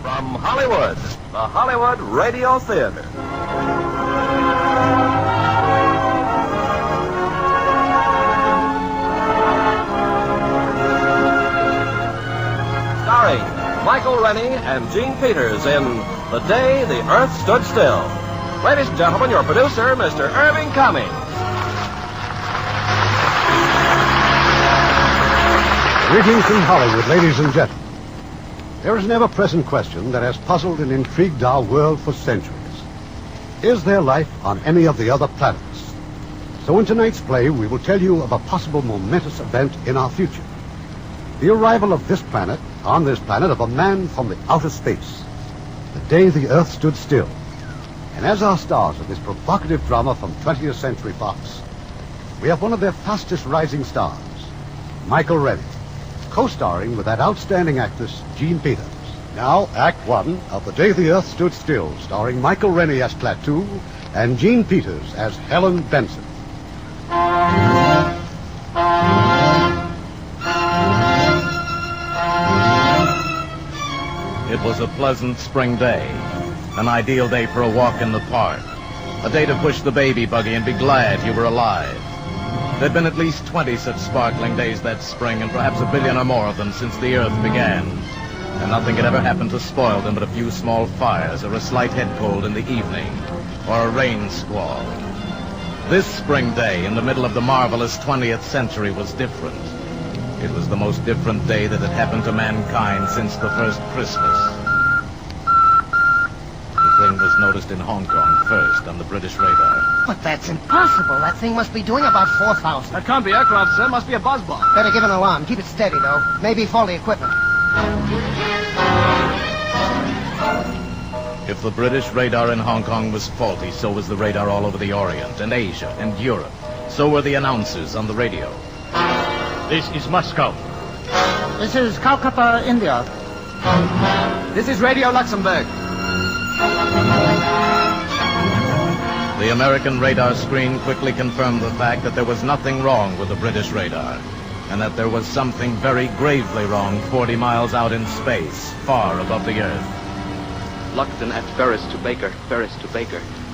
From Hollywood, the Hollywood Radio Theater. Starring Michael Rennie and Gene Peters in The Day the Earth Stood Still. Ladies and gentlemen, your producer, Mr. Irving Cummings. Greetings from Hollywood, ladies and gentlemen. There is an ever-present question that has puzzled and intrigued our world for centuries. Is there life on any of the other planets? So in tonight's play, we will tell you of a possible momentous event in our future. The arrival of this planet, on this planet, of a man from the outer space. The day the Earth stood still. And as our stars of this provocative drama from 20th Century Fox, we have one of their fastest rising stars, Michael Rennie, co-starring with that outstanding actress, Gene Peters. Now, Act One of The Day the Earth Stood Still, starring Michael Rennie as Klaatu and Gene Peters as Helen Benson. It was a pleasant spring day, an ideal day for a walk in the park, a day to push the baby buggy and be glad you were alive. There'd been at least 20 such sparkling days that spring, and perhaps a billion or more of them since the Earth began. And nothing had ever happened to spoil them but a few small fires, or a slight head cold in the evening, or a rain squall. This spring day, in the middle of the marvelous 20th century, was different. It was the most different day that had happened to mankind since the first Christmas. The thing was noticed in Hong Kong first on the British radar. But that's impossible. That thing must be doing about 4,000. That can't be aircraft, sir. Must be a buzzball. Better give an alarm. Keep it steady, though. Maybe faulty equipment. If the British radar in Hong Kong was faulty, so was the radar all over the Orient and Asia and Europe. So were the announcers on the radio. This is Moscow. This is Calcutta, India. This is Radio Luxembourg. The American radar screen quickly confirmed the fact that there was nothing wrong with the British radar, and that there was something very gravely wrong 40 miles out in space, far above the Earth. Luxton at Ferris to Baker.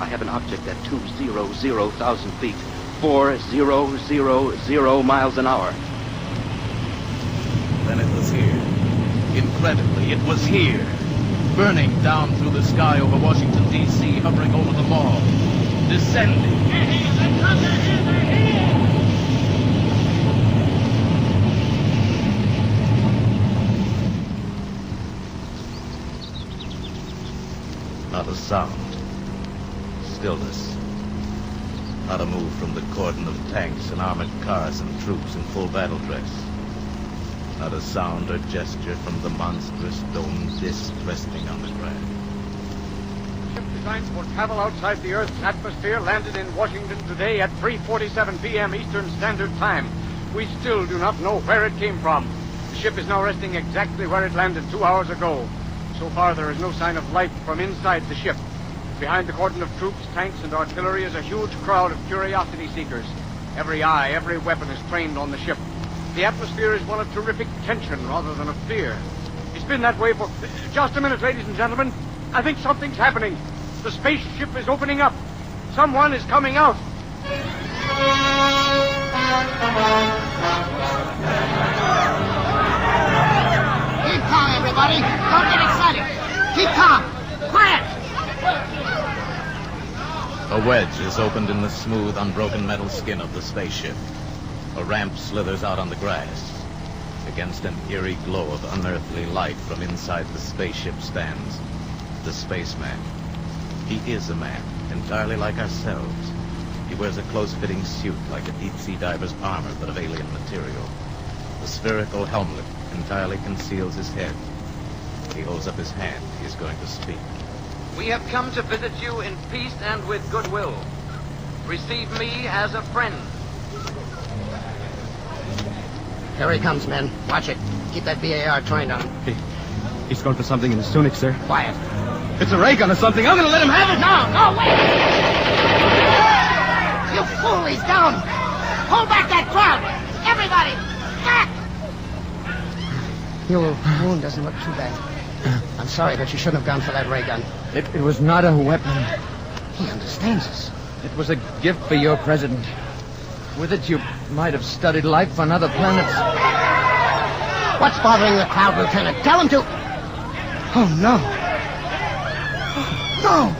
I have an object at 200,000 feet, 4000 miles an hour. Then it was here. Incredibly, it was here. Burning down through the sky over Washington, D.C., hovering over the mall. Descending. Not a sound. Stillness. Not a move from the cordon of tanks and armored cars and troops in full battle dress. Not a sound or gesture from the monstrous domed disc resting on the ground. Ship designed for travel outside the Earth's atmosphere landed in Washington today at 3:47 p.m. Eastern Standard Time. We still do not know where it came from. The ship is now resting exactly where it landed 2 hours ago. So far, there is no sign of life from inside the ship. Behind the cordon of troops, tanks, and artillery is a huge crowd of curiosity seekers. Every eye, every weapon is trained on the ship. The atmosphere is one of terrific tension rather than of fear. It's been that way for... Just a minute, ladies and gentlemen. I think something's happening. The spaceship is opening up. Someone is coming out. Keep calm, everybody. Don't get excited. Keep calm. Quiet. A wedge is opened in the smooth, unbroken metal skin of the spaceship. A ramp slithers out on the grass. Against an eerie glow of unearthly light from inside the spaceship stands the spaceman. He is a man, entirely like ourselves. He wears a close-fitting suit like a deep-sea diver's armor, but of alien material. The spherical helmet entirely conceals his head. He holds up his hand. He is going to speak. We have come to visit you in peace and with goodwill. Receive me as a friend. Here he comes, men. Watch it. Keep that BAR trained on him. He's going for something in his tunic, sir. Quiet. It's a ray gun or something. I'm going to let him have it. No, wait! You fool, he's down! Hold back that crowd! Everybody, back! Your wound doesn't look too bad. I'm sorry, but you shouldn't have gone for that ray gun. It was not a weapon. He understands us. It was a gift for your president. With it, you might have studied life on other planets. What's bothering the crowd, Lieutenant? Tell him to... Oh, no. No!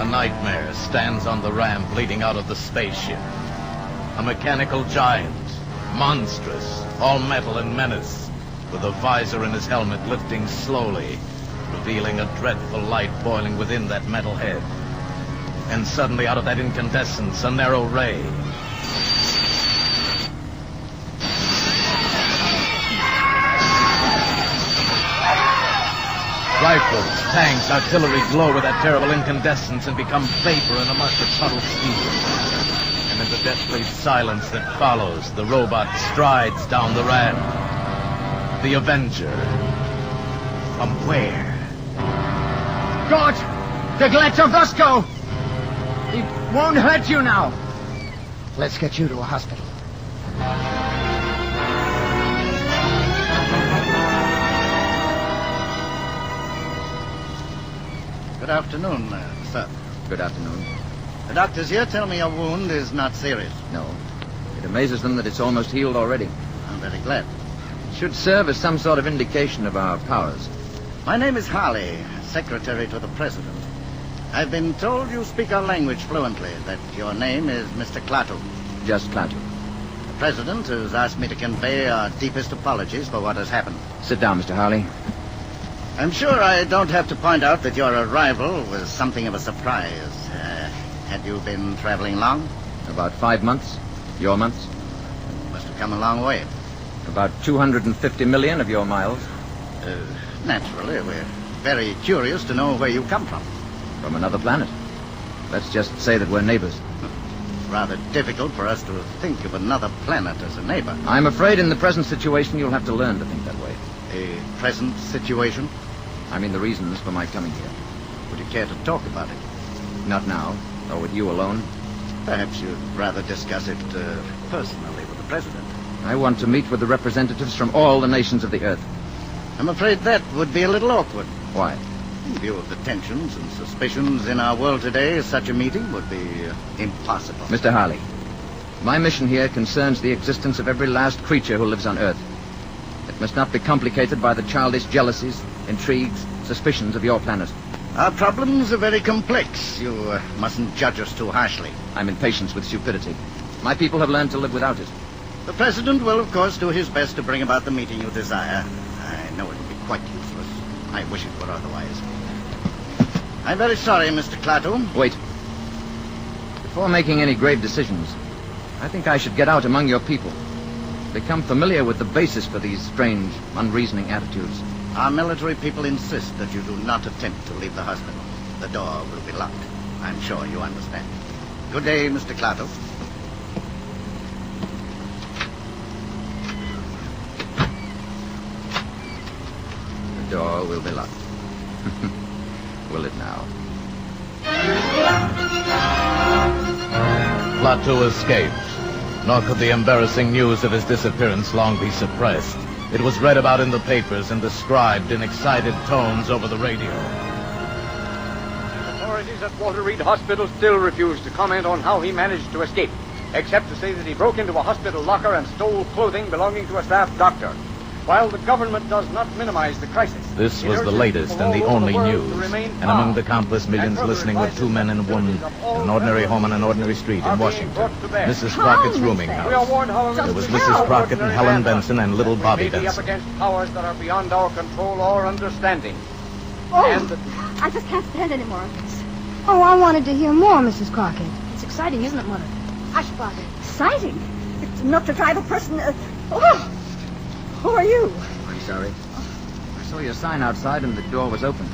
A nightmare stands on the ramp leading out of the spaceship. A mechanical giant, monstrous, all metal and menace, with a visor in his helmet lifting slowly, revealing a dreadful light boiling within that metal head. And suddenly, out of that incandescence, a narrow ray. Rifles, tanks, artillery glow with that terrible incandescence and become vapor in a mush of puddle steam. And in the deathly silence that follows, the robot strides down the ramp. The Avenger. From where? God! The Gletogosco! He won't hurt you now. Let's get you to a hospital. Good afternoon, sir. Good afternoon. The doctors here tell me your wound is not serious. No. It amazes them that it's almost healed already. I'm very glad. It should serve as some sort of indication of our powers. My name is Harley, secretary to the president. I've been told you speak our language fluently, that your name is Mr. Klaatu. Just Klaatu. The president has asked me to convey our deepest apologies for what has happened. Sit down, Mr. Harley. I'm sure I don't have to point out that your arrival was something of a surprise. Had you been traveling long? About 5 months. Your months? Must have come a long way. About 250 million of your miles. Naturally, we're very curious to know where you come from. From another planet. Let's just say that we're neighbors. Rather difficult for us to think of another planet as a neighbor. I'm afraid in the present situation you'll have to learn to think that way. A present situation? I mean the reasons for my coming here. Would you care to talk about it? Not now, or with you alone. Perhaps you'd rather discuss it personally with the president. I want to meet with the representatives from all the nations of the Earth. I'm afraid that would be a little awkward. Why? In view of the tensions and suspicions in our world today, such a meeting would be impossible. Mr. Harley, my mission here concerns the existence of every last creature who lives on Earth. It must not be complicated by the childish jealousies, intrigues, suspicions of your planet. Our problems are very complex. You mustn't judge us too harshly. I'm impatient with stupidity. My people have learned to live without it. The president will, of course, do his best to bring about the meeting you desire. I know it will be quite useless. I wish it were otherwise. I'm very sorry, Mr. Klaatu. Wait. Before making any grave decisions, I think I should get out among your people. Become familiar with the basis for these strange, unreasoning attitudes. Our military people insist that you do not attempt to leave the hospital. The door will be locked. I'm sure you understand. Good day, Mr. Klaatu. The door will be locked. Will it now? Klaatu escaped. Nor could the embarrassing news of his disappearance long be suppressed. It was read about in the papers and described in excited tones over the radio. Authorities at Walter Reed Hospital still refuse to comment on how he managed to escape, except to say that he broke into a hospital locker and stole clothing belonging to a staff doctor. While the government does not minimize the crisis... This was the latest and the only news. And among the countless millions listening were 2 men and a woman in an ordinary home on an ordinary street in Washington. Mrs. Crockett's rooming house. There was Mrs. Crockett and Helen Benson and little Bobby Benson. Benson. Up against powers that are beyond our control or understanding. Oh, I just can't stand any more of this. Oh, I wanted to hear more, Mrs. Crockett. It's exciting, isn't it, Mother? Hush, Bobby. Exciting? It's enough to drive a person... Who are you? I'm sorry. I saw your sign outside and the door was open.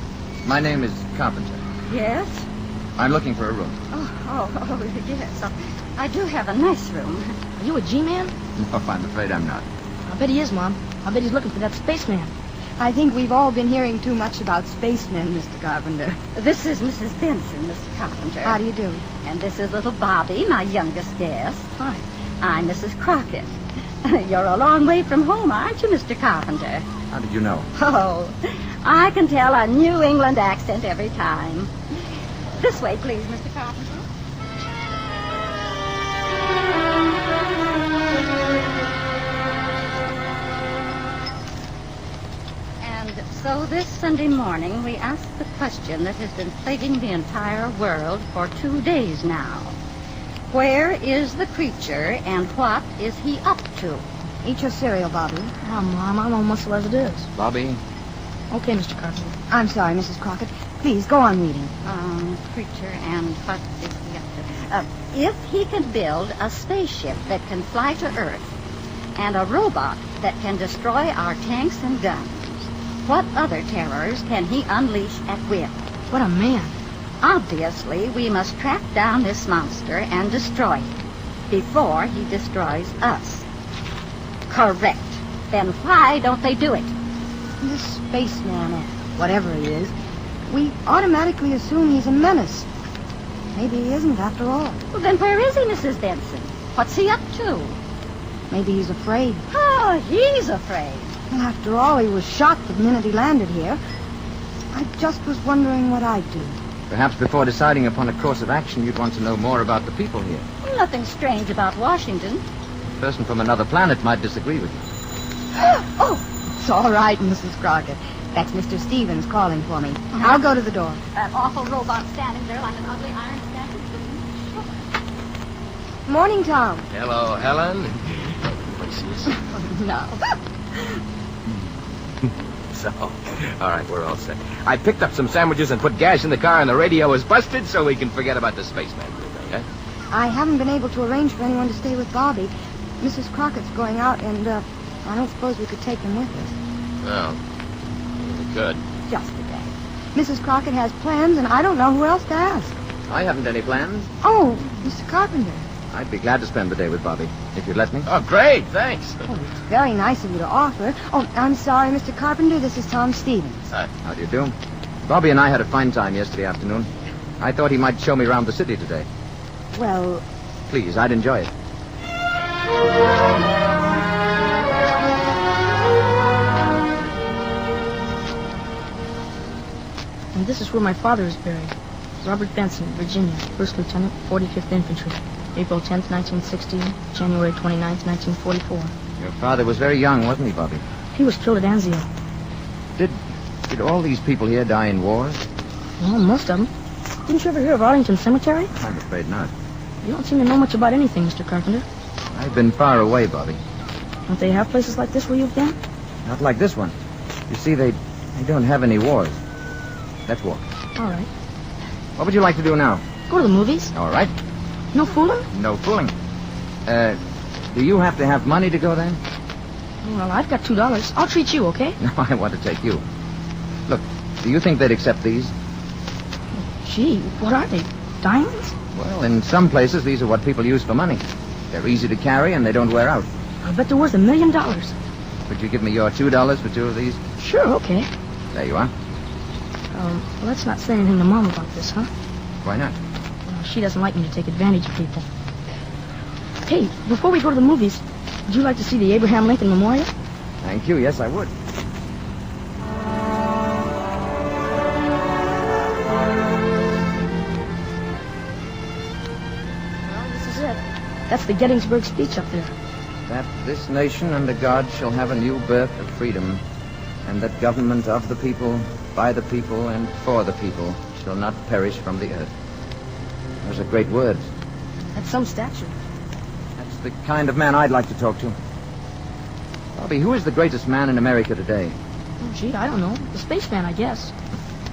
My name is Carpenter. Yes? I'm looking for a room. Oh, yes. I do have a nice room. Are you a G-man? No, I'm afraid I'm not. I bet he is, Mom. I bet he's looking for that spaceman. I think we've all been hearing too much about spacemen, Mr. Carpenter. This is Mrs. Benson, Mr. Carpenter. How do you do? And this is little Bobby, my youngest guest. Hi. I'm Mrs. Crockett. You're a long way from home, aren't you, Mr. Carpenter? How did you know? Oh, I can tell a New England accent every time. This way, please, Mr. Carpenter. And so this Sunday morning, we asked the question that has been plaguing the entire world for 2 days now. Where is the creature, and what is he up to? Eat your cereal, Bobby. Oh, Mom, I'm almost as it is. Bobby? Okay, Mr. Carpenter. I'm sorry, Mrs. Crockett. Please, go on reading. Creature, and what is he up to? If he can build a spaceship that can fly to Earth, and a robot that can destroy our tanks and guns, what other terrors can he unleash at will? What a man. Obviously, we must track down this monster and destroy him before he destroys us. Correct. Then why don't they do it? This spaceman, or whatever he is, we automatically assume he's a menace. Maybe he isn't after all. Well, then where is he, Mrs. Benson? What's he up to? Maybe he's afraid. Oh, he's afraid. Well, after all, he was shot the minute he landed here. I just was wondering what I'd do. Perhaps before deciding upon a course of action, you'd want to know more about the people here. Nothing strange about Washington. A person from another planet might disagree with you. Oh, it's all right, Mrs. Crockett. That's Mr. Stevens calling for me. I'll go to the door. That awful robot standing there like an ugly iron statue. Morning, Tom. Hello, Helen. Places. No. So, all right, we're all set. I picked up some sandwiches and put gas in the car, and the radio was busted, so we can forget about the spaceman for the day, eh? I haven't been able to arrange for anyone to stay with Bobby. Mrs. Crockett's going out, and I don't suppose we could take him with us. Oh, we could. Just a day. Mrs. Crockett has plans, and I don't know who else to ask. I haven't any plans. Oh, Mr. Carpenter. I'd be glad to spend the day with Bobby, if you'd let me. Oh, great, thanks. Oh, it's very nice of you to offer. Oh, I'm sorry, Mr. Carpenter. This is Tom Stevens. How do you do? Bobby and I had a fine time yesterday afternoon. I thought he might show me around the city today. Well... Please, I'd enjoy it. And this is where my father is buried. Robert Benson, Virginia, 1st Lieutenant, 45th Infantry. April 10th, 1916, January 29th, 1944. Your father was very young, wasn't he, Bobby? He was killed at Anzio. Did all these people here die in wars? Well, most of them. Didn't you ever hear of Arlington Cemetery? I'm afraid not. You don't seem to know much about anything, Mr. Carpenter. I've been far away, Bobby. Don't they have places like this where you've been? Not like this one. You see, they don't have any wars. Let's walk. All right. What would you like to do now? Go to the movies. All right. No fooling? No fooling. Do you have to have money to go then? Well, I've got $2. I'll treat you, okay? No, I want to take you. Look, do you think they'd accept these? Gee, what are they? Diamonds? Well, in some places, these are what people use for money. They're easy to carry and they don't wear out. I bet they're worth $1 million. Could you give me your $2 for 2 of these? Sure, okay. There you are. Let's not say anything to Mom about this, huh? Why not? She doesn't like me to take advantage of people. Hey, before we go to the movies, would you like to see the Abraham Lincoln Memorial? Thank you. Yes, I would. Well, this is it. That's the Gettysburg speech up there. That this nation under God shall have a new birth of freedom, and that government of the people, by the people, and for the people shall not perish from the earth. Those are great words. That's some statue. That's the kind of man I'd like to talk to. Bobby, who is the greatest man in America today? Oh, gee, I don't know. The spaceman, I guess.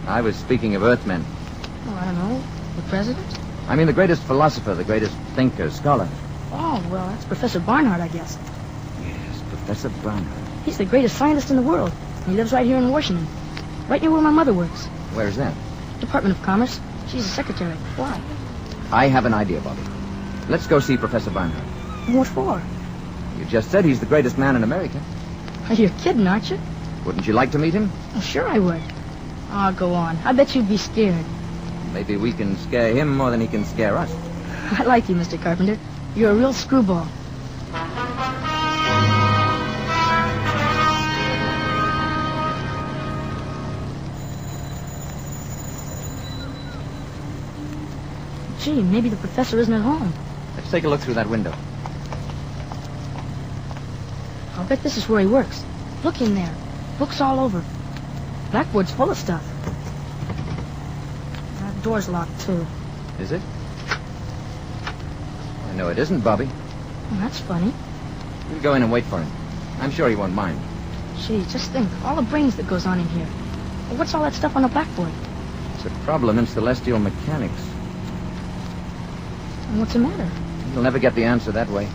I was speaking of Earthmen. Oh, I don't know. The president? I mean the greatest philosopher, the greatest thinker, scholar. Oh, well, that's Professor Barnard, I guess. Yes, Professor Barnard. He's the greatest scientist in the world. He lives right here in Washington. Right near where my mother works. Where's that? Department of Commerce. She's a secretary. Why? I have an idea, Bobby. Let's go see Professor Barnard. What for? You just said he's the greatest man in America. You're kidding, aren't you? Wouldn't you like to meet him? Oh, sure I would. Oh, go on. I bet you'd be scared. Maybe we can scare him more than he can scare us. I like you, Mr. Carpenter. You're a real screwball. Gee, maybe the professor isn't at home. Let's take a look through that window. I'll bet this is where he works. Look in there. Books all over. Blackboard's full of stuff. That door's locked, too. Is it? No, it isn't, Bobby. Well, that's funny. We'll go in and wait for him. I'm sure he won't mind. Gee, just think. All the brains that goes on in here. Well, what's all that stuff on the blackboard? It's a problem in celestial mechanics. And what's the matter? You'll never get the answer that way.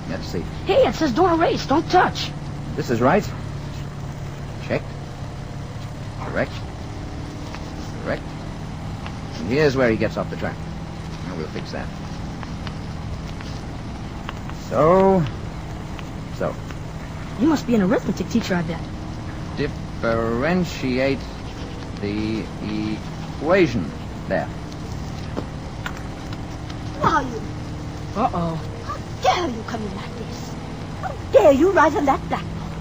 Let's see. Hey, it says door erased. Don't touch. This is right. Check. Correct. Correct. And here's where he gets off the track. Now we'll fix that. So. You must be an arithmetic teacher, I bet. Differentiate the equation. There. Wario, Uh-oh. how dare you come in like this? How dare you write on that blackboard?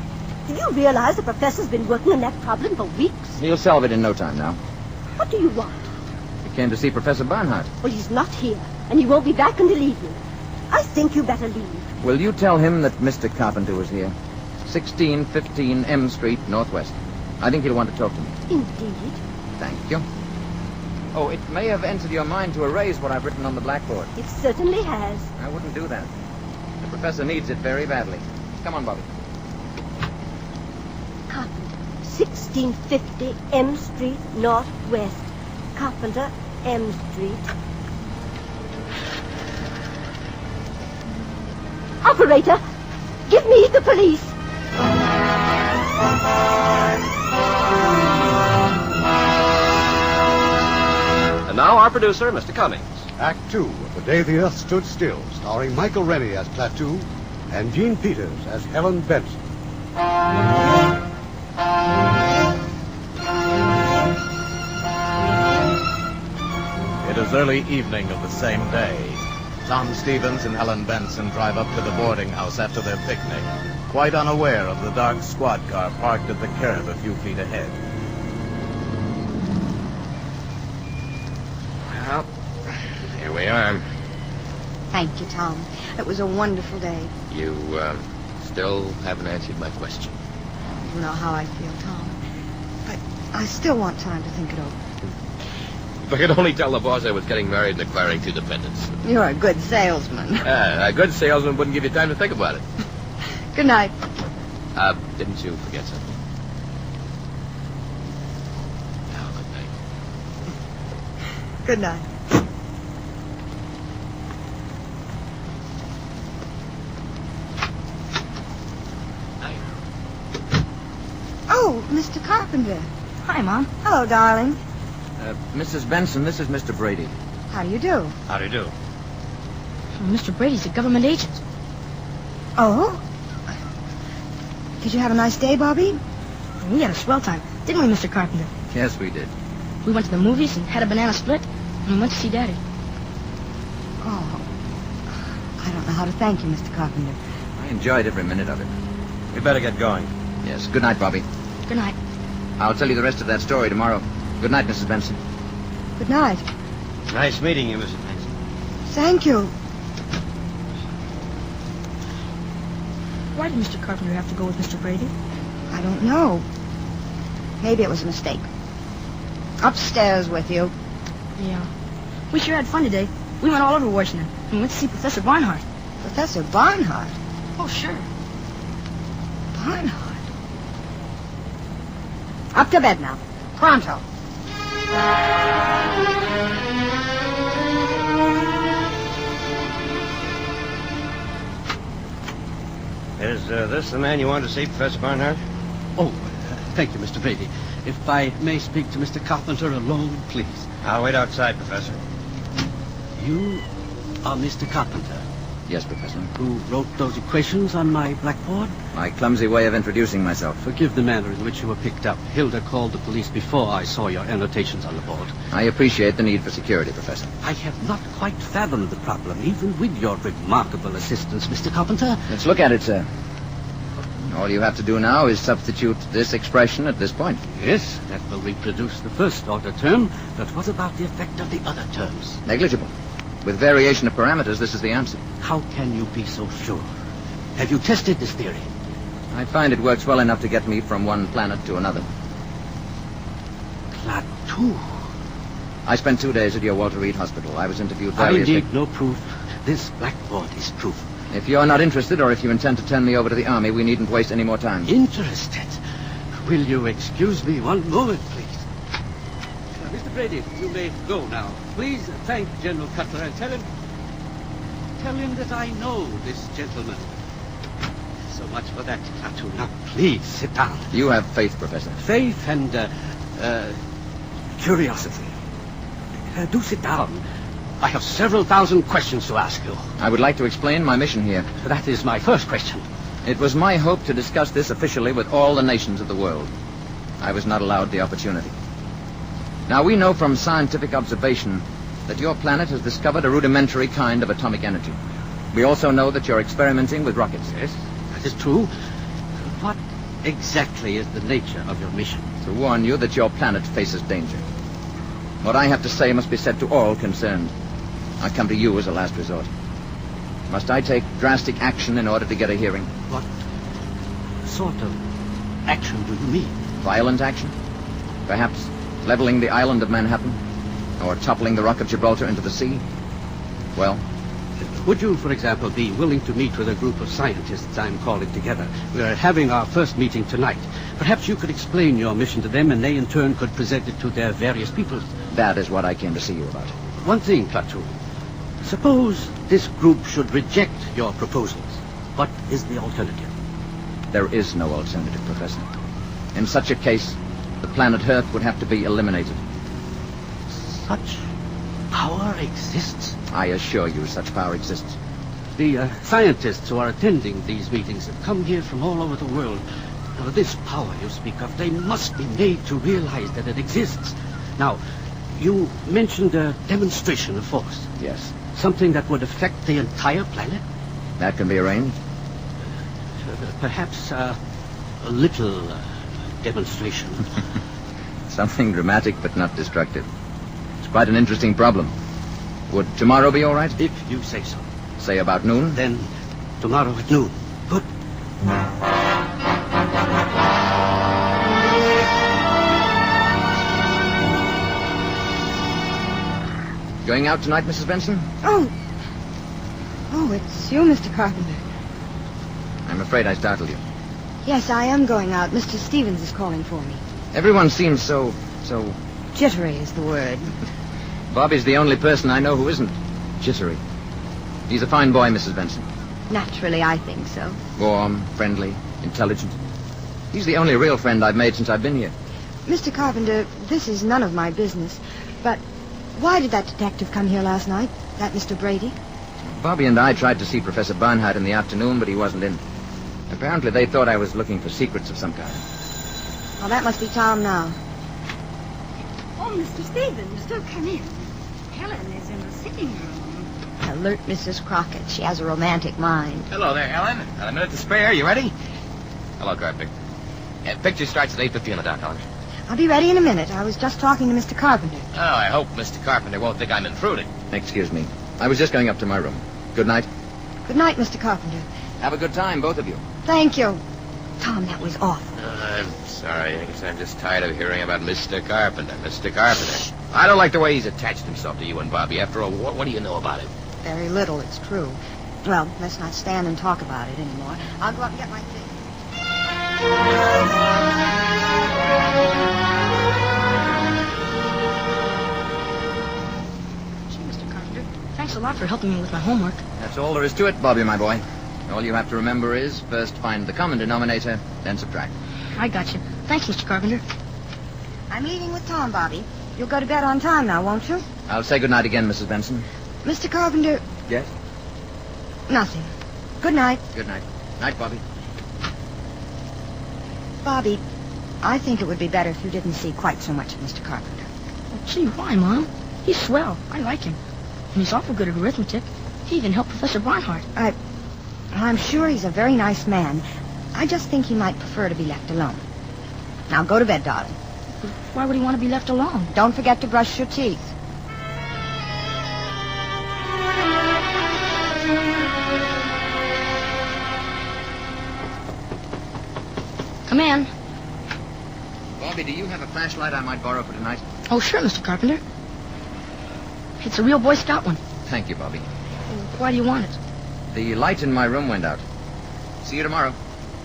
Do you realize the professor's been working on that problem for weeks? He'll solve it in no time now. What do you want? We came to see Professor Barnhart. Well, he's not here, and he won't be back until evening. I think you better leave. Will you tell him that Mr. Carpenter was here? 1615 M Street, Northwest. I think he'll want to talk to me. Indeed. Thank you. Oh, it may have entered your mind to erase what I've written on the blackboard. It certainly has. I wouldn't do that. The professor needs it very badly. Come on, Bobby. Carpenter, 1650 M Street, Northwest. Carpenter, M Street. Operator, give me the police. And now our producer, Mr. Cummings. Act 2 of The Day the Earth Stood Still, starring Michael Rennie as Klaatu and Gene Peters as Helen Benson. It is early evening of the same day. Tom Stevens and Helen Benson drive up to the boarding house after their picnic, quite unaware of the dark squad car parked at the curb a few feet ahead. Well, here we are. Thank you, Tom. It was a wonderful day. You, still haven't answered my question. You know how I feel, Tom. But I still want time to think it over. If I could only tell the boss I was getting married and declaring two dependents. You're a good salesman. A good salesman wouldn't give you time to think about it. Good night. Didn't you forget something? Oh, good night. Good night. Oh, Mr. Carpenter. Hi, Mom. Hello, darling. Mrs. Benson, this is Mr. Brady. How do you do? How do you do? Well, Mr. Brady's a government agent. Oh? Did you have a nice day, Bobby? We had a swell time, didn't we, Mr. Carpenter? Yes, we did. We went to the movies and had a banana split, and we went to see Daddy. Oh, I don't know how to thank you, Mr. Carpenter. I enjoyed every minute of it. We better get going. Yes, good night, Bobby. Good night. I'll tell you the rest of that story tomorrow. Good night, Mrs. Benson. Good night. Nice meeting you, Mrs. Benson. Thank you. Why did Mr. Carpenter have to go with Mr. Brady? I don't know. Maybe it was a mistake. Upstairs with you. Yeah. We sure had fun today. We went all over Washington. And we went to see Professor Barnhart. Professor Barnhart? Oh, sure. Barnhart? Up to bed now. Pronto. Is this the man you wanted to see, Professor Barnhart? Oh, thank you, Mr. Brady. If I may speak to Mr. Carpenter alone, please. I'll wait outside, Professor. You are Mr. Carpenter, Yes, Professor. who wrote those equations on my blackboard? My clumsy way of introducing myself. Forgive the manner in which you were picked up. Hilda called the police before I saw your annotations on the board. I appreciate the need for security, Professor. I have not quite fathomed the problem, even with your remarkable assistance, Mr. Carpenter. Let's look at it, sir. All you have to do now is substitute this expression at this point. Yes, that will reproduce the first order term, but what about the effect of the other terms? Negligible. With variation of parameters, this is the answer. How can you be so sure? Have you tested this theory? I find it works well enough to get me from one planet to another. Plateau? I spent 2 days at your Walter Reed Hospital. I was interviewed I variously. need no proof. This blackboard is proof. If you're not interested, or if you intend to turn me over to the Army, we needn't waste any more time. Interested? Will you excuse me one moment, please? Mr. Brady, you may go now. Please thank General Cutler and tell him that I know this gentleman. So much for that, Plateau. Now, please sit down. You have faith, Professor. Faith and curiosity. Do sit down. I have several thousand questions to ask you. I would like to explain my mission here. That is my first question. It was my hope to discuss this officially with all the nations of the world. I was not allowed the opportunity. Now, we know from scientific observation that your planet has discovered a rudimentary kind of atomic energy. We also know that you're experimenting with rockets. Yes, that is true. What exactly is the nature of your mission? To warn you that your planet faces danger. What I have to say must be said to all concerned. I come to you as a last resort. Must I take drastic action in order to get a hearing? What sort of action do you mean? Violent action? Perhaps leveling the island of Manhattan? Or toppling the Rock of Gibraltar into the sea? Well? Would you, for example, be willing to meet with a group of scientists I'm calling together? We are having our first meeting tonight. Perhaps you could explain your mission to them, and they in turn could present it to their various peoples. That is what I came to see you about. One thing, Plateau. Suppose this group should reject your proposals. What is the alternative? There is no alternative, Professor. In such a case, the planet Earth would have to be eliminated. Such power exists? I assure you such power exists. The scientists who are attending these meetings have come here from all over the world. Now, this power you speak of, they must be made to realize that it exists. Now, you mentioned a demonstration of force. Yes. Something that would affect the entire planet? That can be arranged. Perhaps a little demonstration. Something dramatic but not destructive. It's quite an interesting problem. Would tomorrow be all right? If you say so. Say about noon? Then tomorrow at noon. Good. Going out tonight, Mrs. Benson? Oh, it's you, Mr. Carpenter. I'm afraid I startled you. Yes, I am going out. Mr. Stevens is calling for me. Everyone seems so... Jittery is the word. Bobby's the only person I know who isn't jittery. He's a fine boy, Mrs. Benson. Naturally, I think so. Warm, friendly, intelligent. He's the only real friend I've made since I've been here. Mr. Carpenter, this is none of my business, but why did that detective come here last night? That Mr. Brady? Bobby and I tried to see Professor Barnhart in the afternoon, but he wasn't in. Apparently they thought I was looking for secrets of some kind. Well, that must be Tom now. Oh, Mr. Stevens, do come in. Helen is in the sitting room. Alert Mrs. Crockett. She has a romantic mind. Hello there, Helen. Got a minute to spare. You ready? Hello, Carpenter. Picture starts at 8:50 on the dot, Helen. I'll be ready in a minute. I was just talking to Mr. Carpenter. Oh, I hope Mr. Carpenter won't think I'm intruding. Excuse me. I was just going up to my room. Good night. Good night, Mr. Carpenter. Have a good time, both of you. Thank you. Tom, that was awful. I'm sorry. I guess I'm just tired of hearing about Mr. Carpenter. Mr. Carpenter. I don't like the way he's attached himself to you and Bobby. After all, what do you know about him? Very little, it's true. Well, let's not stand and talk about it anymore. I'll go up and get my things. Gee, Mr. Carpenter, thanks a lot for helping me with my homework. That's all there is to it, Bobby, my boy. All you have to remember is first find the common denominator, then subtract. I got you. Thanks, Mr. Carpenter. I'm leaving with Tom, Bobby. You'll go to bed on time now, won't you? I'll say good night again, Mrs. Benson. Mr. Carpenter... Yes? Nothing. Good night. Good night. Night, Bobby. Bobby, I think it would be better if you didn't see quite so much of Mr. Carpenter. Oh, gee, why, Mom? He's swell. I like him. And he's awful good at arithmetic. He even helped Professor Barnhart. I'm sure he's a very nice man. I just think he might prefer to be left alone. Now go to bed, darling. Why would he want to be left alone? Don't forget to brush your teeth. Come in. Bobby, do you have a flashlight I might borrow for tonight? Oh, sure, Mr. Carpenter. It's a real Boy Scout one. Thank you, Bobby. Why do you want it? The light in my room went out. See you tomorrow.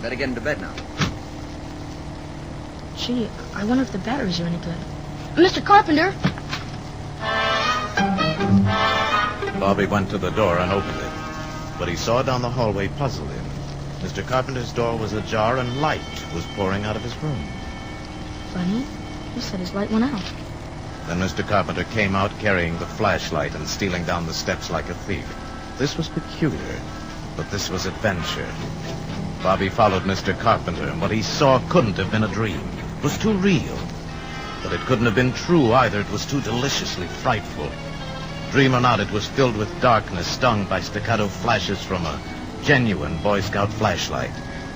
Better get into bed now. Gee, I wonder if the batteries are any good. Mr. Carpenter! Bobby went to the door and opened it. What he saw down the hallway puzzled him. Mr. Carpenter's door was ajar and light was pouring out of his room. Funny. He said his light went out. Then Mr. Carpenter came out carrying the flashlight and stealing down the steps like a thief. This was peculiar, but this was adventure. Bobby followed Mr. Carpenter, and what he saw couldn't have been a dream. It was too real. But it couldn't have been true either. It was too deliciously frightful. Dream or not, it was filled with darkness, stung by staccato flashes from a genuine Boy Scout flashlight.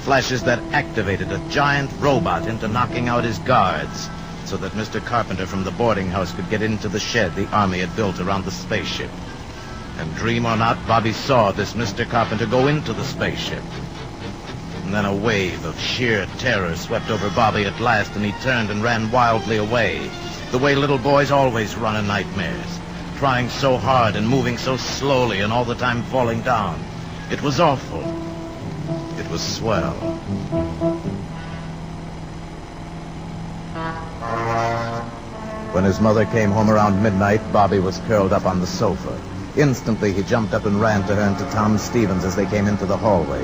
Flashes that activated a giant robot into knocking out his guards so that Mr. Carpenter from the boarding house could get into the shed the Army had built around the spaceship. And dream or not, Bobby saw this Mr. Carpenter go into the spaceship. And then a wave of sheer terror swept over Bobby at last, and he turned and ran wildly away, the way little boys always run in nightmares, trying so hard and moving so slowly and all the time falling down. It was awful. It was swell. When his mother came home around midnight, Bobby was curled up on the sofa. Instantly, he jumped up and ran to her and to Tom Stevens as they came into the hallway.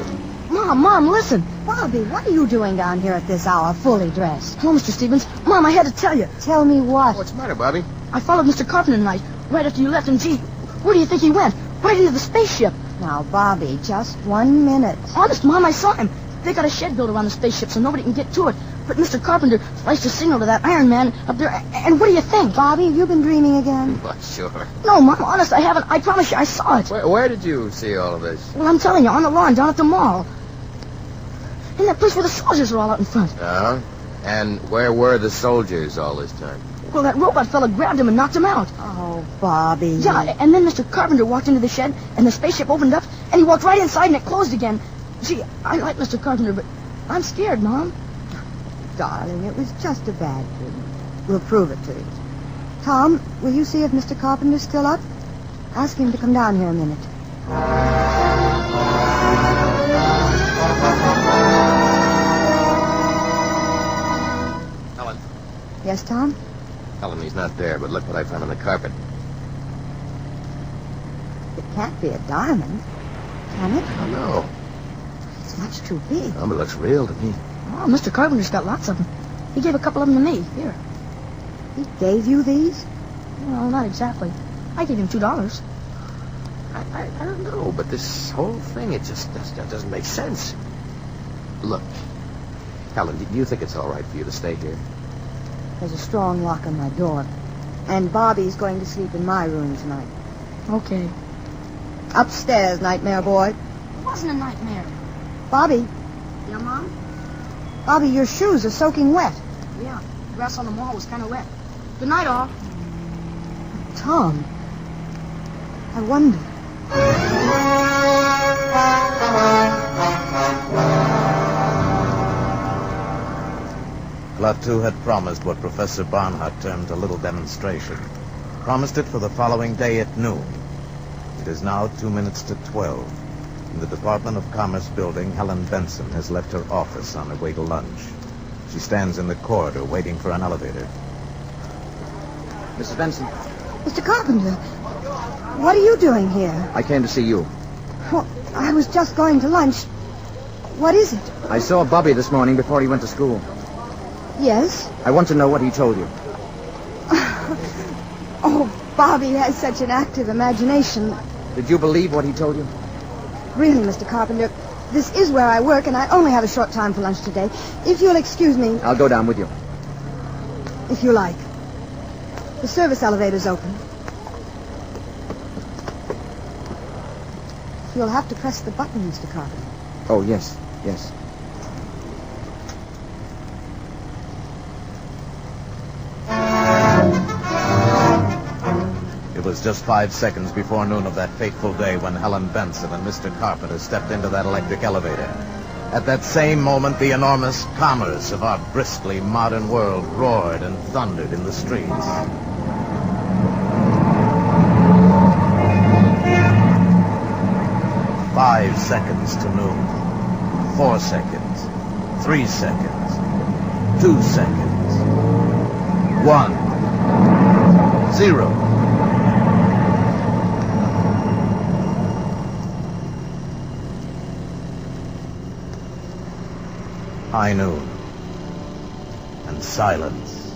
Mom, listen. Bobby, what are you doing down here at this hour, fully dressed? Hello, Mr. Stevens. Mom, I had to tell you. Tell me what? What's the matter, Bobby? I followed Mr. Carpenter tonight, right after you left, and gee, where do you think he went? Right into the spaceship. Now, Bobby, just 1 minute. Honest, Mom, I saw him. They got a shed built around the spaceship so nobody can get to it. But Mr. Carpenter spliced a signal to that Iron Man up there, and what do you think? Bobby, have you been dreaming again? Well, sure. No, Mom, honest, I haven't. I promise you, I saw it. Where did you see all of this? Well, I'm telling you, on the lawn down at the mall. In that place where the soldiers are all out in front. Uh-huh. And where were the soldiers all this time? Well, that robot fella grabbed him and knocked him out. Oh, Bobby. Yeah, and then Mr. Carpenter walked into the shed, and the spaceship opened up, and he walked right inside, and it closed again. Gee, I like Mr. Carpenter, but I'm scared, Mom. Darling, it was just a bad dream. We'll prove it to you. Tom, will you see if Mr. Carpenter's still up? Ask him to come down here a minute. Helen. Yes, Tom? Helen, he's not there, but look what I found on the carpet. It can't be a diamond, can it? I don't know. It's much too big. Oh, but it looks real to me. Oh, Mr. Carpenter's got lots of them. He gave a couple of them to me. Here. He gave you these? Well, not exactly. I gave him $2. I don't know, but this whole thing, it just doesn't make sense. Look, Helen, do you think it's all right for you to stay here? There's a strong lock on my door. And Bobby's going to sleep in my room tonight. Okay. Upstairs, nightmare boy. It wasn't a nightmare. Bobby. Yeah, Mom? Bobby, your shoes are soaking wet. Yeah, the grass on the mall was kind of wet. Good night, all. Tom, I wonder. Klaatu had promised what Professor Barnhart termed a little demonstration. Promised it for the following day at noon. It is now 2 minutes to 12. In the Department of Commerce building, Helen Benson has left her office on her way to lunch. She stands in the corridor waiting for an elevator. Mrs. Benson. Mr. Carpenter, what are you doing here? I came to see you. Well, I was just going to lunch. What is it? I saw Bobby this morning before he went to school. Yes? I want to know what he told you. Oh, Bobby has such an active imagination. Did you believe what he told you? Really, Mr. Carpenter, this is where I work, and I only have a short time for lunch today. If you'll excuse me... I'll go down with you. If you like. The service elevator's open. You'll have to press the button, Mr. Carpenter. Oh, yes, yes. It was just 5 seconds before noon of that fateful day when Helen Benson and Mr. Carpenter stepped into that electric elevator. At that same moment, the enormous commerce of our briskly modern world roared and thundered in the streets. 5 seconds to noon. 4 seconds. 3 seconds. 2 seconds. 1. 0. High noon. And silence.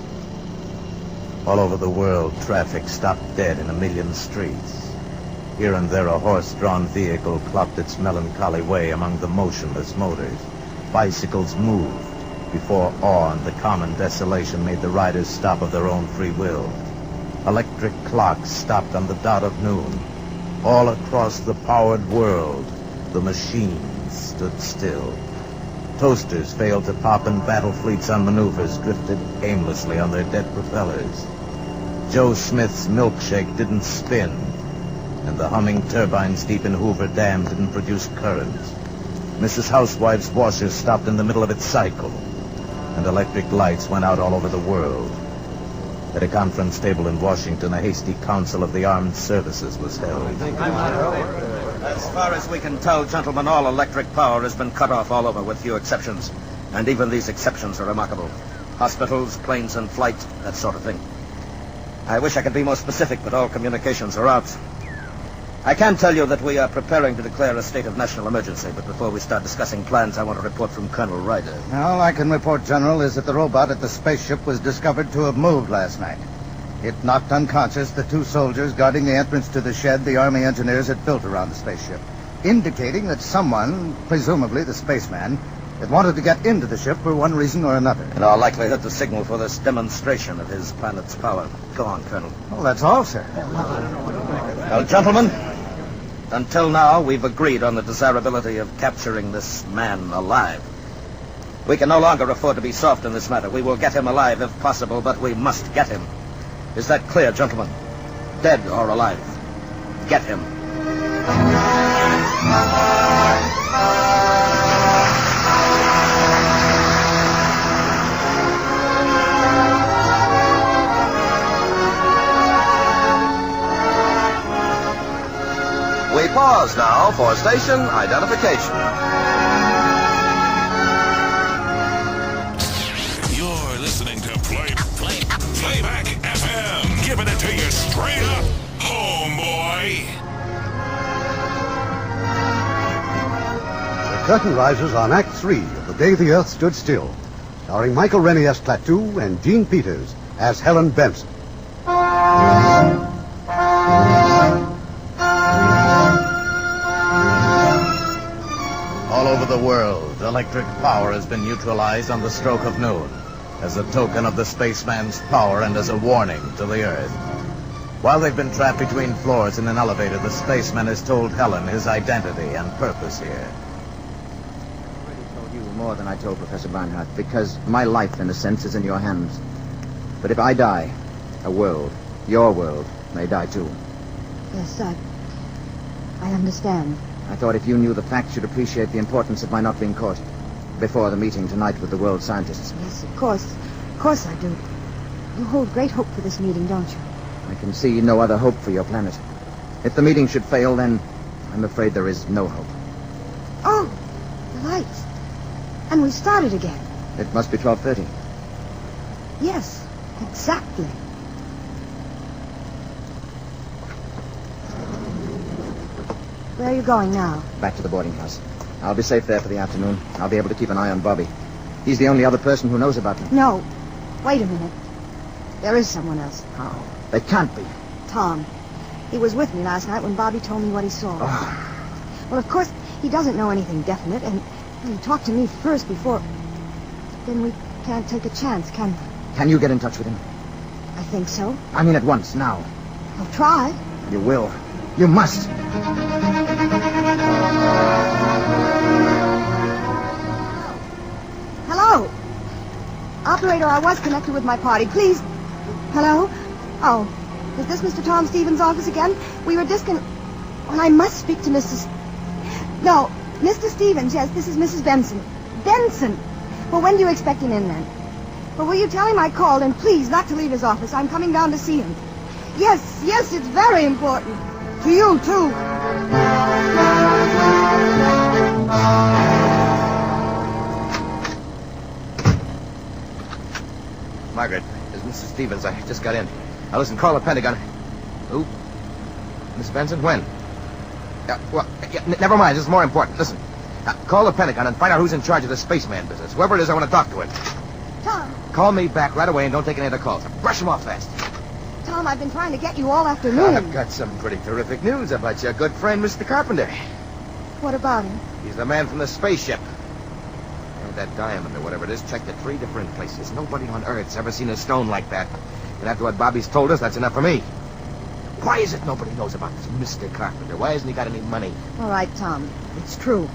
All over the world, traffic stopped dead in a million streets. Here and there, a horse-drawn vehicle plopped its melancholy way among the motionless motors. Bicycles moved before awe and the common desolation made the riders stop of their own free will. Electric clocks stopped on the dot of noon. All across the powered world, the machines stood still. Toasters failed to pop and battle fleets on maneuvers drifted aimlessly on their dead propellers. Joe Smith's milkshake didn't spin, and the humming turbines deep in Hoover Dam didn't produce current. Mrs. Housewife's washer stopped in the middle of its cycle, and electric lights went out all over the world. At a conference table in Washington, a hasty council of the armed services was held. As far as we can tell, gentlemen, all electric power has been cut off all over, with few exceptions. And even these exceptions are remarkable. Hospitals, planes in flight, that sort of thing. I wish I could be more specific, but all communications are out. I can tell you that we are preparing to declare a state of national emergency, but before we start discussing plans, I want a report from Colonel Ryder. All I can report, General, is that the robot at the spaceship was discovered to have moved last night. It knocked unconscious the 2 soldiers guarding the entrance to the shed the Army engineers had built around the spaceship, indicating that someone, presumably the spaceman, had wanted to get into the ship for one reason or another. In all likelihood, the signal for this demonstration of his planet's power. Go on, Colonel. Well, that's all, sir. Well, gentlemen, until now, we've agreed on the desirability of capturing this man alive. We can no longer afford to be soft in this matter. We will get him alive if possible, but we must get him. Is that clear, gentlemen? Dead or alive? Get him. We pause now for station identification. You're listening to Playback FM, giving it to you straight up, homeboy. The curtain rises on Act 3 of The Day the Earth Stood Still, starring Michael Rennie as Klaatu and Gene Peters as Helen Benson. All over the world, electric power has been neutralized on the stroke of noon, as a token of the spaceman's power and as a warning to the Earth. While they've been trapped between floors in an elevator, the spaceman has told Helen his identity and purpose here. I already told you more than I told Professor Barnhart, because my life, in a sense, is in your hands. But if I die, a world, your world, may die too. Yes, I understand. I thought if you knew the facts, you'd appreciate the importance of my not being caught before the meeting tonight with the world scientists. Yes, of course. Of course I do. You hold great hope for this meeting, don't you? I can see no other hope for your planet. If the meeting should fail, then I'm afraid there is no hope. Oh, the lights. And we started again. It must be 12:30. Yes, exactly. Where are you going now? Back to the boarding house. I'll be safe there for the afternoon. I'll be able to keep an eye on Bobby. He's the only other person who knows about me. No. Wait a minute. There is someone else. How? They can't be. Tom. He was with me last night when Bobby told me what he saw. Oh. Well, of course, he doesn't know anything definite, and he talked to me first before... Then we can't take a chance, can we? Can you get in touch with him? I think so. I mean at once, now. I'll try. You will. You must. Hello? Operator, I was connected with my party. Please. Hello? Oh, is this Mr. Tom Stevens' office again? We were Well, I must speak to Mrs... No, Mr. Stevens, yes, this is Mrs. Benson. Benson! Well, when do you expect him in, then? Well, will you tell him I called, and please not to leave his office. I'm coming down to see him. Yes, it's very important. To you, too. Margaret, this is Mrs. Stevens. I just got in. Now, listen, call the Pentagon. Who? Miss Benson? When? Never mind. This is more important. Listen. Call the Pentagon and find out who's in charge of the spaceman business. Whoever it is, I want to talk to him. Tom. Call me back right away and don't take any other calls. Brush them off fast. Tom, I've been trying to get you all afternoon. I've got some pretty terrific news about your good friend, Mr. Carpenter. What about him? He's the man from the spaceship. And that diamond or whatever it is checked at 3 different places. Nobody on Earth's ever seen a stone like that. And after what Bobby's told us, that's enough for me. Why is it nobody knows about this Mr. Carpenter? Why hasn't he got any money? All right, Tom. It's true.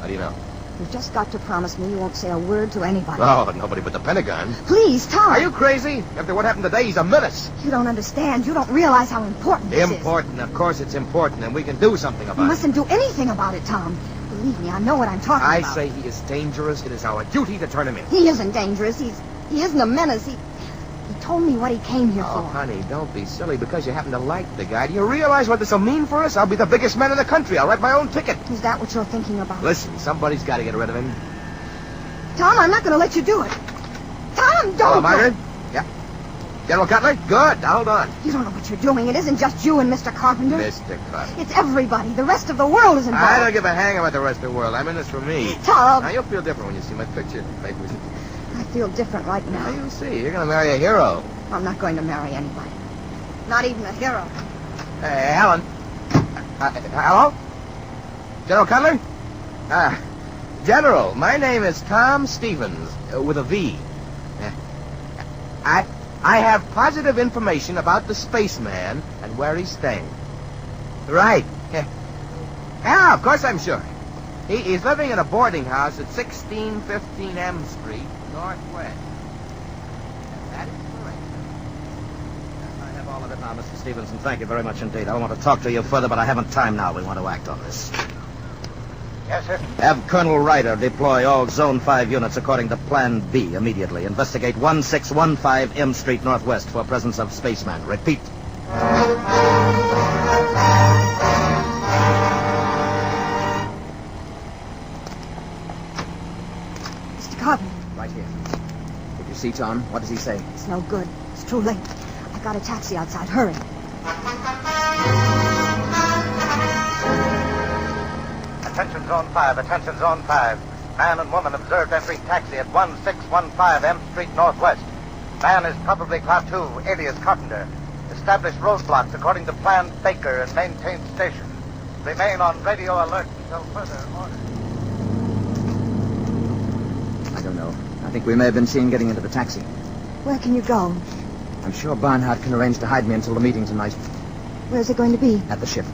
How do you know? You've just got to promise me you won't say a word to anybody. Oh, nobody but the Pentagon. Please, Tom. Are you crazy? After what happened today, he's a menace. You don't understand. You don't realize how important this is. Important. Of course it's important, and we can do something about it. You mustn't do anything about it, Tom. Believe me, I know what I'm talking about. I say he is dangerous. It is our duty to turn him in. He isn't dangerous. He isn't a menace. He told me what he came here Oh, for. honey, don't be silly because you happen to like the guy. Do you realize what this will mean for us? I'll be the biggest man in the country. I'll write my own ticket. Is that what you're thinking about? Listen, somebody's got to get rid of him. Tom, I'm not going to let you do it. Tom, don't. Hello, Margaret? Yeah. General Cutler? Good. Now, hold on. You don't know what you're doing. It isn't just you and Mr. Carpenter. Mr. Carpenter. It's everybody. The rest of the world is involved. I don't give a hang about the rest of the world. I'm in this for me. Tom. Now, you'll feel different when you see my picture in the papers. I feel different right now. Now, you'll see. You're going to marry a hero. I'm not going to marry anybody. Not even a hero. Hey, Helen. Hello? General Cutler? General, my name is Tom Stevens, with a V. I have positive information about the spaceman and where he's staying. Right. Yeah, of course I'm sure. He's living in a boarding house at 1615 M Street, Northwest. That is correct. I have all of it now, Mr. Stevenson. Thank you very much indeed. I want to talk to you further, but I haven't time now. We want to act on this. Yes, sir. Have Colonel Ryder deploy all Zone 5 units according to Plan B immediately. Investigate 1615 M Street Northwest for presence of spaceman. Repeat. Mr. Carpenter. Right here. Did you see Tom? What does he say? It's no good. It's too late. I got a taxi outside. Hurry. Attention Zone 5, attention Zone 5. Man and woman observed entering taxi at 1615 M Street Northwest. Man is probably Klaatu, alias Carpenter. Establish roadblocks according to Plan Baker and maintain station. Remain on radio alert until further orders. I don't know. I think we may have been seen getting into the taxi. Where can you go? I'm sure Barnhart can arrange to hide me until the meeting tonight. Where's it going to be? At the ship.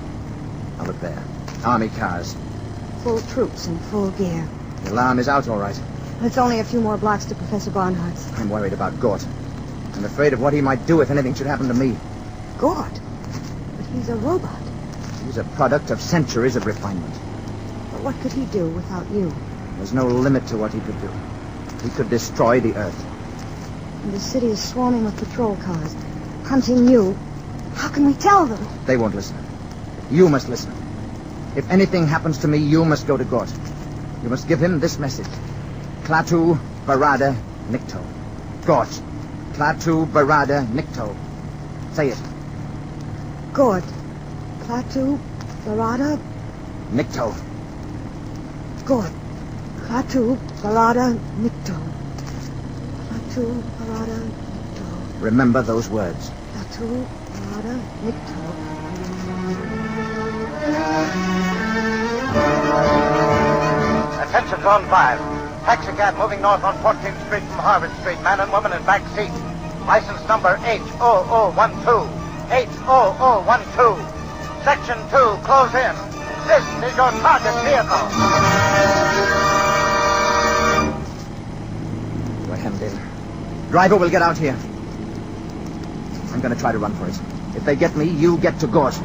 Now look there. Army cars. Full troops in full gear. The alarm is out, all right. It's only a few more blocks to Professor Barnhart's. I'm worried about Gort. I'm afraid of what he might do if anything should happen to me. Gort? But he's a robot. He's a product of centuries of refinement. But what could he do without you? There's no limit to what he could do. He could destroy the Earth. And the city is swarming with patrol cars, hunting you. How can we tell them? They won't listen. You must listen. If anything happens to me, you must go to Gort. You must give him this message. Klaatu Barada Nikto. Gort. Klaatu Barada Nikto. Say it. Gort. Klaatu Barada Nikto. Gort. Klaatu Barada Nikto. Klaatu Barada Nikto. Remember those words. Klaatu Barada Nikto. Attention Zone 5. Taxi cab moving north on 14th Street from Harvard Street. Man and woman in back seat. License number H0012. H0012. Section 2, close in. This is your target vehicle. We're hemmed in. Driver will get out here. I'm going to try to run for it. If they get me, you get to Gort.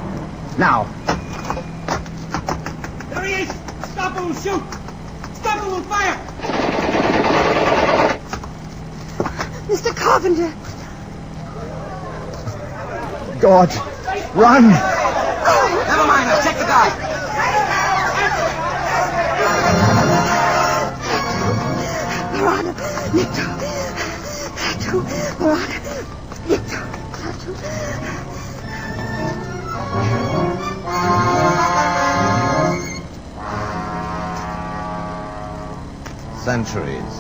Now. There he is! Stop or we'll shoot! Stop or we'll fire! Mr. Carpenter. God, run! Never mind, I'll check the guy. Marana, Nicto. Klaatu, Marana, Nicto, Klaatu. Centuries,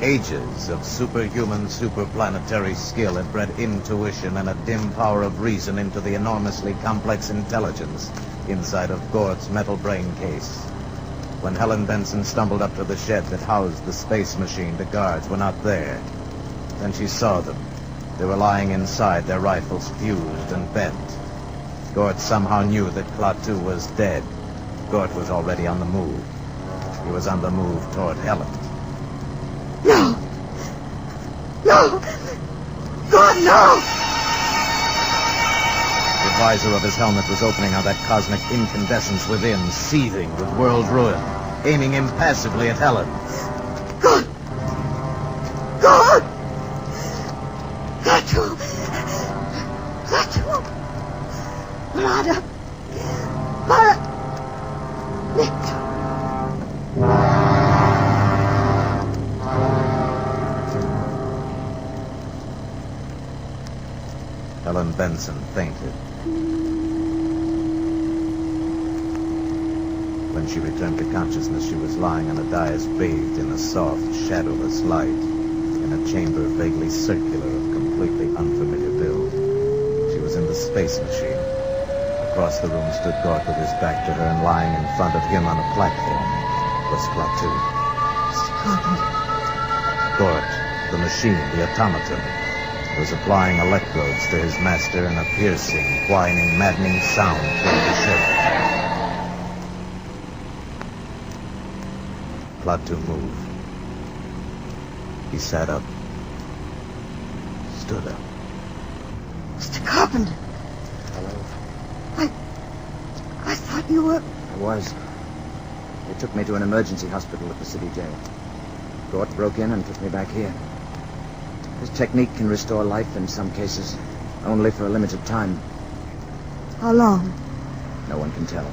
ages of superhuman, superplanetary skill had bred intuition and a dim power of reason into the enormously complex intelligence inside of Gord's metal brain case. When Helen Benson stumbled up to the shed that housed the space machine, the guards were not there. Then she saw them. They were lying inside, their rifles fused and bent. Gord somehow knew that Klaatu was dead. Gord was already on the move. He was on the move toward Helen. No! No! God, no! The visor of his helmet was opening on that cosmic incandescence within, seething with world ruin, aiming impassively at Helen. God! God! Klaatu! Klaatu! Marana! Marana! Nicto! Helen Benson fainted. When she returned to consciousness, she was lying on a dais bathed in a soft, shadowless light, in a chamber vaguely circular of completely unfamiliar build. She was in the space machine. Across the room stood Gort with his back to her, and lying in front of him on a platform was Klaatu. Mr. Carpenter. Gort, the machine, the automaton, was applying electrodes to his master, and a piercing, whining, maddening sound filled the ship. Klaatu moved. He sat up. Stood up. Mr. Carpenter. Hello. I thought you were... I was. They took me to an emergency hospital at the city jail. Gort broke in and took me back here. His technique can restore life in some cases, only for a limited time. How long? No one can tell.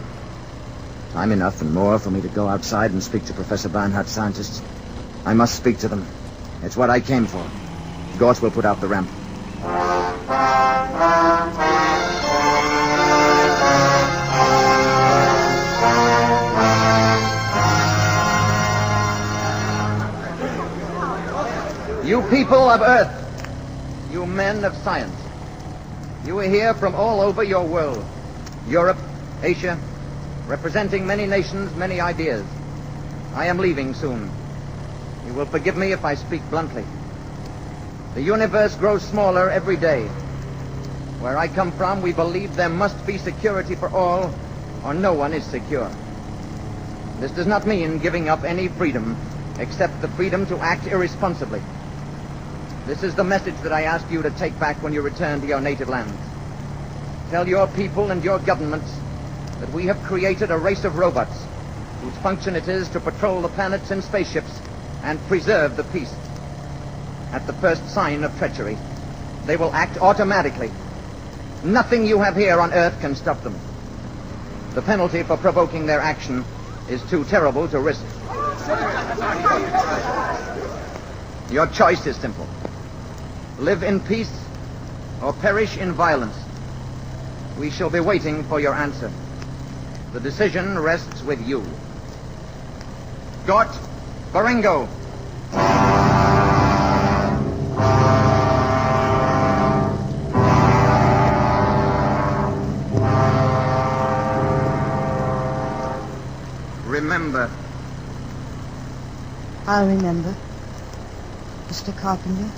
Time enough and more for me to go outside and speak to Professor Barnhart's scientists. I must speak to them. It's what I came for. Gort will put out the ramp. You people of Earth, you men of science, you are here from all over your world. Europe, Asia, representing many nations, many ideas. I am leaving soon. You will forgive me if I speak bluntly. The universe grows smaller every day. Where I come from, we believe there must be security for all, or no one is secure. This does not mean giving up any freedom, except the freedom to act irresponsibly. This is the message that I ask you to take back when you return to your native lands. Tell your people and your governments that we have created a race of robots whose function it is to patrol the planets in spaceships and preserve the peace. At the first sign of treachery, they will act automatically. Nothing you have here on Earth can stop them. The penalty for provoking their action is too terrible to risk. Your choice is simple. Live in peace or perish in violence. We shall be waiting for your answer. The decision rests with you. Gort, Baringo. Remember. I'll remember. Mr. Carpenter.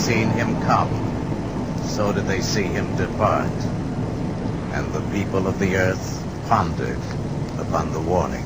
seen him come, so did they see him depart. And the people of the earth pondered upon the warning.